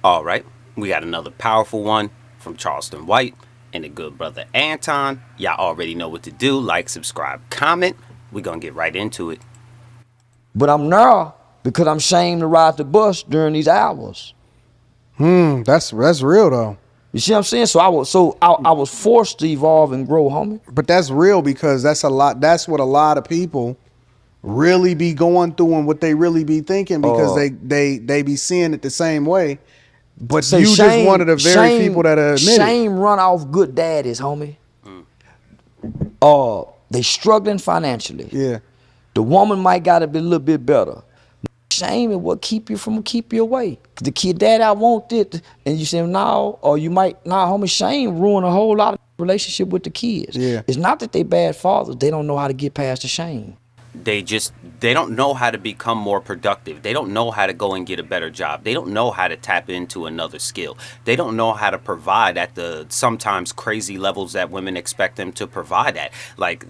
All right, we got another powerful one from Charleston White and the good brother Anton. Y'all already know what to do. Like, subscribe, comment. We're going to get right into it. But I'm narrow because I'm ashamed to ride the bus during these hours. That's real though. You see what I'm saying? So I was forced to evolve and grow, homie. But that's real because that's a lot. That's what a lot of people really be going through and what they really be thinking because they be seeing it the same way. But Say you just one of the very shame, people that admit shame run off good daddies, homie. They struggling financially. it. Yeah. The woman might gotta be a little bit better. Shame is what keep you away. The kid, dad, I want it, and you say no, or you might homie. Shame ruin a whole lot of relationship with the kids. Yeah. It's not that they bad fathers; they don't know how to get past the shame. They don't know how to become more productive. They don't know how to go and get a better job. They don't know how to tap into another skill. They don't know how to provide at the sometimes crazy levels that women expect them to provide at. Like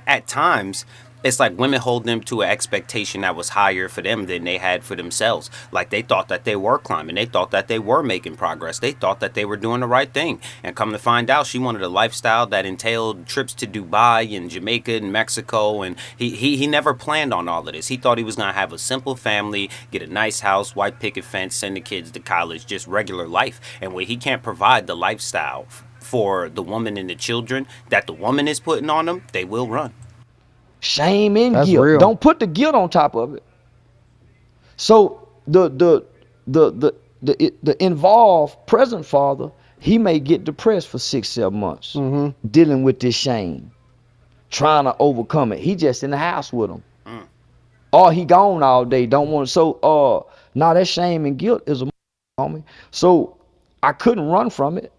at times it's like women hold them to an expectation that was higher for them than they had for themselves. Like they thought that they were climbing. They thought that they were making progress. They thought that they were doing the right thing. And come to find out, she wanted a lifestyle that entailed trips to Dubai and Jamaica and Mexico. And he never planned on all of this. He thought he was going to have a simple family, get a nice house, white picket fence, send the kids to college, just regular life. And when he can't provide the lifestyle for the woman and the children that the woman is putting on them, they will run. Shame and That's guilt. real. Don't put the guilt on top of it. So the involved present father, he may get depressed for 6-7 months, dealing with this shame, trying to overcome it. He just in the house with him, or he gone all day. Don't want so. Now that shame and guilt is a homie. So I couldn't run from it.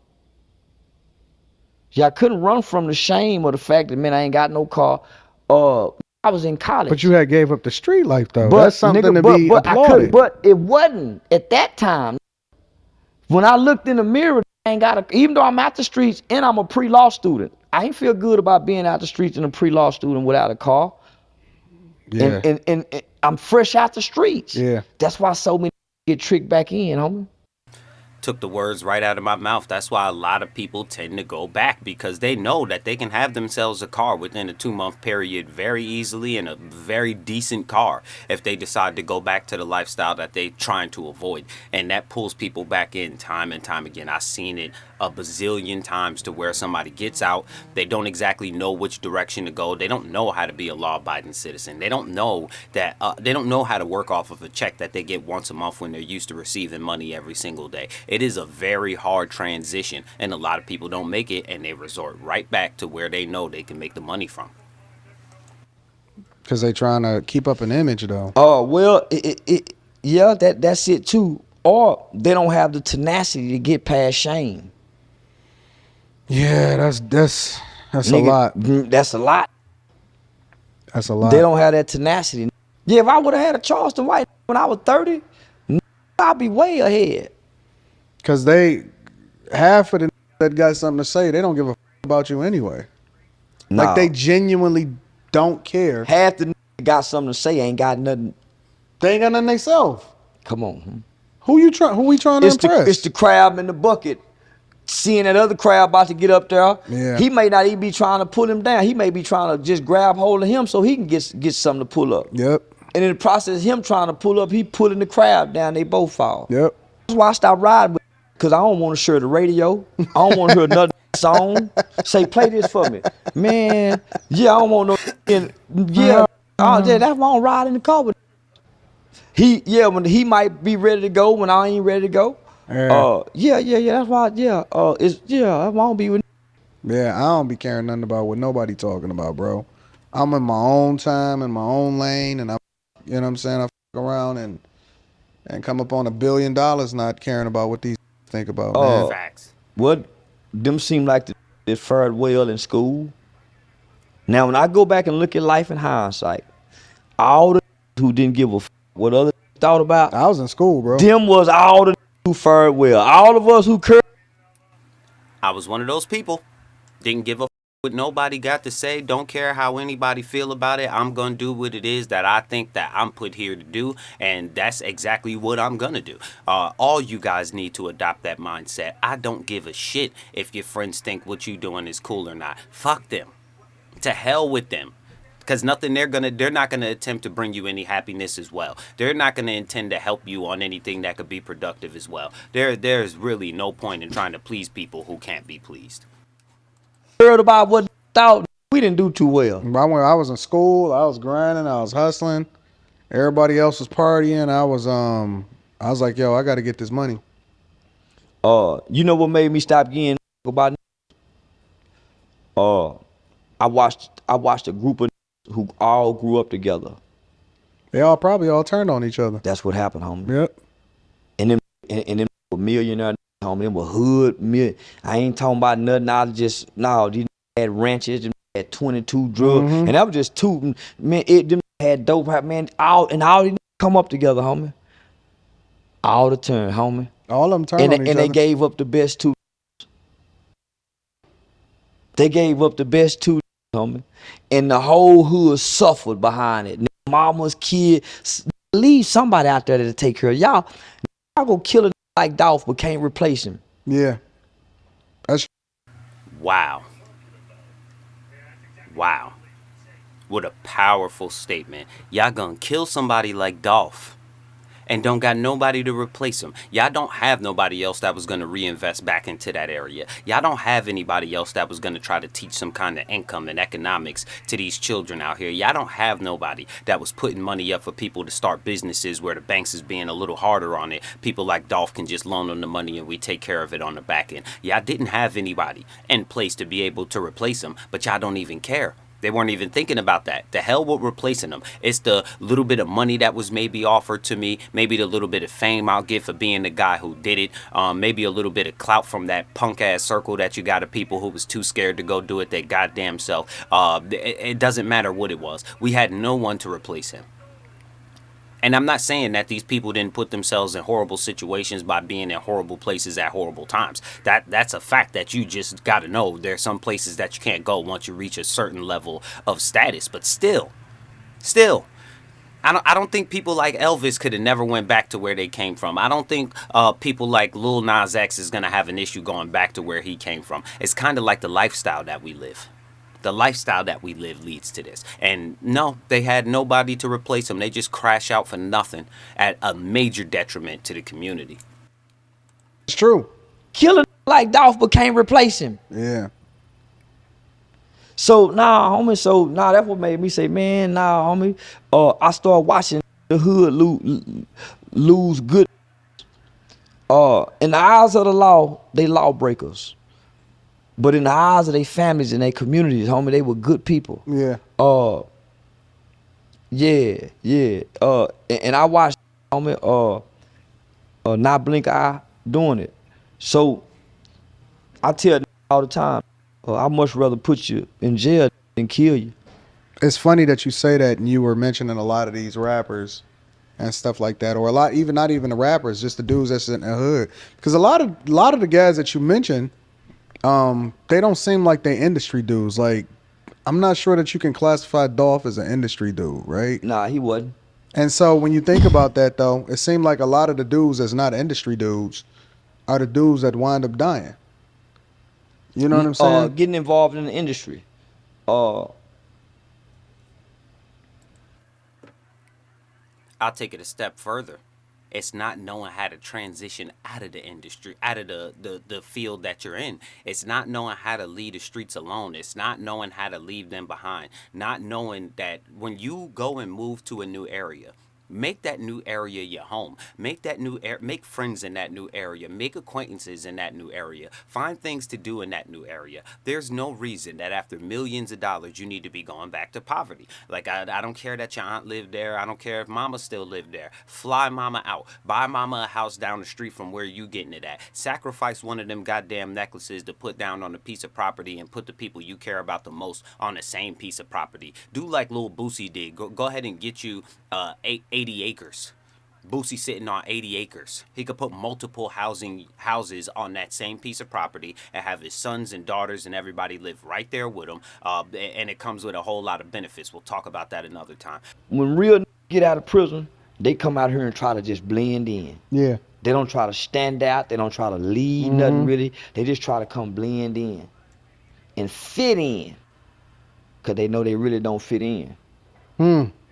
Yeah, I couldn't run from the shame or the fact that, man, I ain't got no car. I was in college. But you had gave up the street life though. But That's something nigga, to be applauded. but it wasn't at that time. When I looked in the mirror, I ain't got even though I'm out the streets and I'm a pre-law student, I ain't feel good about being out the streets and a pre-law student without a car. Yeah. And I'm fresh out the streets. Yeah. That's why so many get tricked back in, homie. Took the words right out of my mouth. That's why a lot of people tend to go back, because they know that they can have themselves a car within a 2-month period very easily, and a very decent car if they decide to go back to the lifestyle that they're trying to avoid. And that pulls people back in time and time again. I've seen it a bazillion times, to where somebody gets out, they don't exactly know which direction to go. They don't know how to be a law-abiding citizen. They don't know that they don't know how to work off of a check that they get once a month when they're used to receiving money every single day. It is a very hard transition, and a lot of people don't make it, and they resort right back to where they know they can make the money from. Because they trying to keep up an image though. Oh, well, yeah, that's it too. Or they don't have the tenacity to get past shame. Yeah, that's Nigga, a lot. That's a lot. That's a lot. They don't have that tenacity. Yeah, if I would have had a Charleston White when I was 30, I'd be way ahead. Because they, half of the that got something to say, they don't give a about you anyway. Nah. Like they genuinely don't care. Half the got something to say ain't got nothing. They ain't got nothing themselves. Come on. Who we trying to impress? It's the crab in the bucket. Seeing that other crab about to get up there, Yeah. he may not even be trying to pull him down. He may be trying to just grab hold of him so he can get something to pull up. Yep. And in the process of him trying to pull up, he pulling the crab down. They both fall. Yep. That's why I stopped riding with, because I don't want to share the radio. I don't want to hear another song. Say, play this for me. Man, yeah, I don't want no, yeah, that's why I don't ride in the car with when he might be ready to go when I ain't ready to go. Yeah. That's why, that's why I don't be with. Yeah, I don't be caring nothing about what nobody talking about, bro. I'm in my own time, in my own lane, and you know what I'm saying? I fuck around and come up on $1 billion not caring about what these think about, man. Facts. What them seem like they fared well in school. Now, when I go back and look at life in hindsight, all the who didn't give a what other thought about, I was in school, bro. them was all the who fared well. All of us who I was one of those people. Didn't give a what nobody got to say. Don't care how anybody feel about it. I'm gonna do what it is that I think that I'm put here to do, and that's exactly what I'm gonna do. All you guys need to adopt that mindset. I don't give a shit if your friends think what you doing is cool or not. Fuck them. To hell with them. Because nothing they're not gonna attempt to bring you any happiness as well. They're not gonna intend to help you on anything that could be productive as well. There's really no point in trying to please people who can't be pleased. Heard about what thought we didn't do too well. I was in school, I was grinding, I was hustling. Everybody else was partying. I was like, yo, I got to get this money. You know what made me stop getting about? Uh, I watched a group of who all grew up together. They all probably all turned on each other. That's what happened, homie. Yep. And them were millionaire, homie. Them were hood. I ain't talking about nothing. These had ranches. Them had 22 drugs, and that was just two. Man, them had dope. Man, all these come up together, homie. All the turn, homie. All of them turned on each And other. they gave up the best two. They gave up the best two, homie. And the whole hood suffered behind it. Mama's kids, leave somebody out there to take care of y'all. Y'all go kill a like Dolph, but can't replace him. Yeah. Wow. Wow. What a powerful statement. Y'all gonna kill somebody like Dolph and don't got nobody to replace him. Y'all don't have nobody else that was going to reinvest back into that area. Y'all don't have anybody else that was going to try to teach some kind of income and economics to these children out here. Y'all don't have nobody that was putting money up for people to start businesses where the banks is being a little harder on it. People like Dolph can just loan them the money and we take care of it on the back end. Y'all didn't have anybody in place to be able to replace him, but y'all don't even care. They weren't even thinking about that. The hell with replacing them. It's the little bit of money that was maybe offered to me, maybe the little bit of fame I'll get for being the guy who did it, maybe a little bit of clout from that punk ass circle that you got of people who was too scared to go do it their goddamn self. It doesn't matter what it was. We had no one to replace him. And I'm not saying that these people didn't put themselves in horrible situations by being in horrible places at horrible times. That's a fact that you just got to know. There's some places that you can't go once you reach a certain level of status. But still, I don't think people like Elvis could have never went back to where they came from. I don't think people like Lil Nas X is gonna have an issue going back to where he came from. It's kind of like the lifestyle that we live. The lifestyle that we live leads to this. And no, they had nobody to replace them. They just crash out for nothing at a major detriment to the community. It's true. Kill a like Dolph, but can't replace him. Yeah. So homie. So that's what made me say, man, homie. I started watching the hood lose good. In the eyes of the law, they lawbreakers. But in the eyes of their families and their communities, homie, they were good people. Yeah. Yeah. And I watched, homie, not blink an eye doing it. So I tell them all the time, I much rather put you in jail than kill you. It's funny that you say that, and you were mentioning a lot of these rappers and stuff like that, or a lot, even not even the rappers, just the dudes that's in the hood. Because a lot of the guys that you mentioned, they don't seem like they industry dudes. Like, I'm not sure that you can classify Dolph as an industry dude, right? Nah, he wasn't. And so when you think about that, though, it seemed like a lot of the dudes that's not industry dudes are the dudes that wind up dying. You know what I'm saying? Getting involved in the industry. I'll take it a step further. It's not knowing how to transition out of the industry, out of the field that you're in. It's not knowing how to leave the streets alone. It's not knowing how to leave them behind. Not knowing that when you go and move to a new area, make that new area your home. Make friends in that new area. Make acquaintances in that new area. Find things to do in that new area. There's no reason that after millions of dollars you need to be going back to poverty. Like I don't care that your aunt lived there. I don't care if mama still lived there. Fly mama out. Buy mama a house down the street from where you getting it at. Sacrifice one of them goddamn necklaces to put down on a piece of property and put the people you care about the most on the same piece of property. Do like Lil Boosie did. Go ahead and get you 80 acres. Boosie sitting on 80 acres. He could put multiple houses on that same piece of property and have his sons and daughters and everybody live right there with him. And it comes with a whole lot of benefits. We'll talk about that another time. When real get out of prison, they come out here and try to just blend in. Yeah. They don't try to stand out. They don't try to lead nothing really. They just try to come blend in and fit in, because they know they really don't fit in.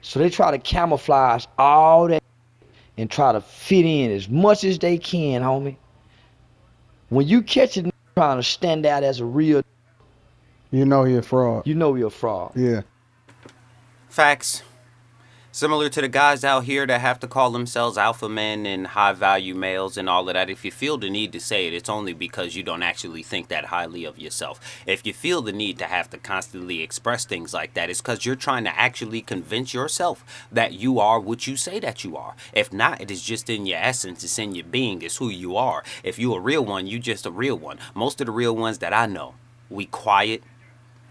So they try to camouflage all that and try to fit in as much as they can, homie. When you catch a trying to stand out as a real, You know he a fraud. you know you're a fraud. Yeah. Facts. Similar to the guys out here that have to call themselves alpha men and high value males and all of that. If you feel the need to say it, it's only because you don't actually think that highly of yourself. If you feel the need to have to constantly express things like that, it's because you're trying to actually convince yourself that you are what you say that you are. If not, it is just in your essence, it's in your being, it's who you are. If you a real one, you just a real one. Most of the real ones that I know, we quiet.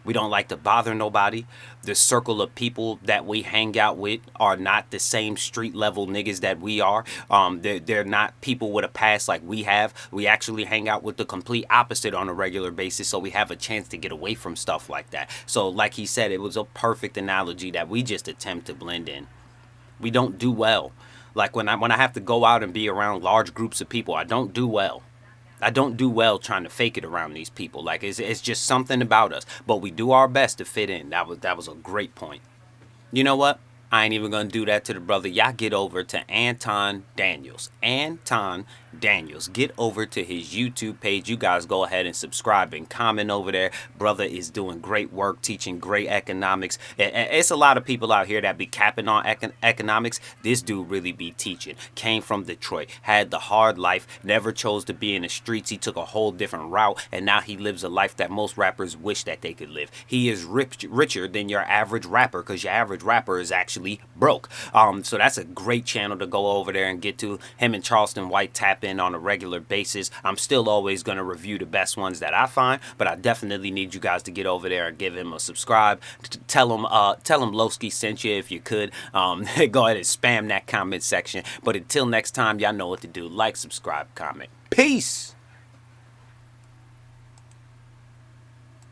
We don't like to bother nobody. The circle of people that we hang out with are not the same street level niggas that we are. They're not people with a past like we have. We actually hang out with the complete opposite on a regular basis, so we have a chance to get away from stuff like that. So like he said, it was a perfect analogy that we just attempt to blend in. We don't do well. Like when I have to go out and be around large groups of people, I don't do well. I don't do well trying to fake it around these people. Like it's just something about us. But we do our best to fit in. That was a great point. You know what? I ain't even gonna do that to the brother. Y'all get over to Anton Daniels. Anton Daniels. Get over to his YouTube page. You guys go ahead and subscribe and comment over there. Brother is doing great work, teaching great economics. It's a lot of people out here that be capping on economics. This dude really be teaching. Came from Detroit, had the hard life, never chose to be in the streets. He took a whole different route, and now he lives a life that most rappers wish that they could live. He is richer than your average rapper, because your average rapper is actually broke. So that's a great channel to go over there and get to. Him and Charleston White tap in on a regular basis. I'm still always going to review the best ones that I find, but I definitely need you guys to get over there and give him a subscribe. Tell him Lowski sent you if you could. Go ahead and spam that comment section. But until next time, y'all know what to do. Like, subscribe, comment. Peace.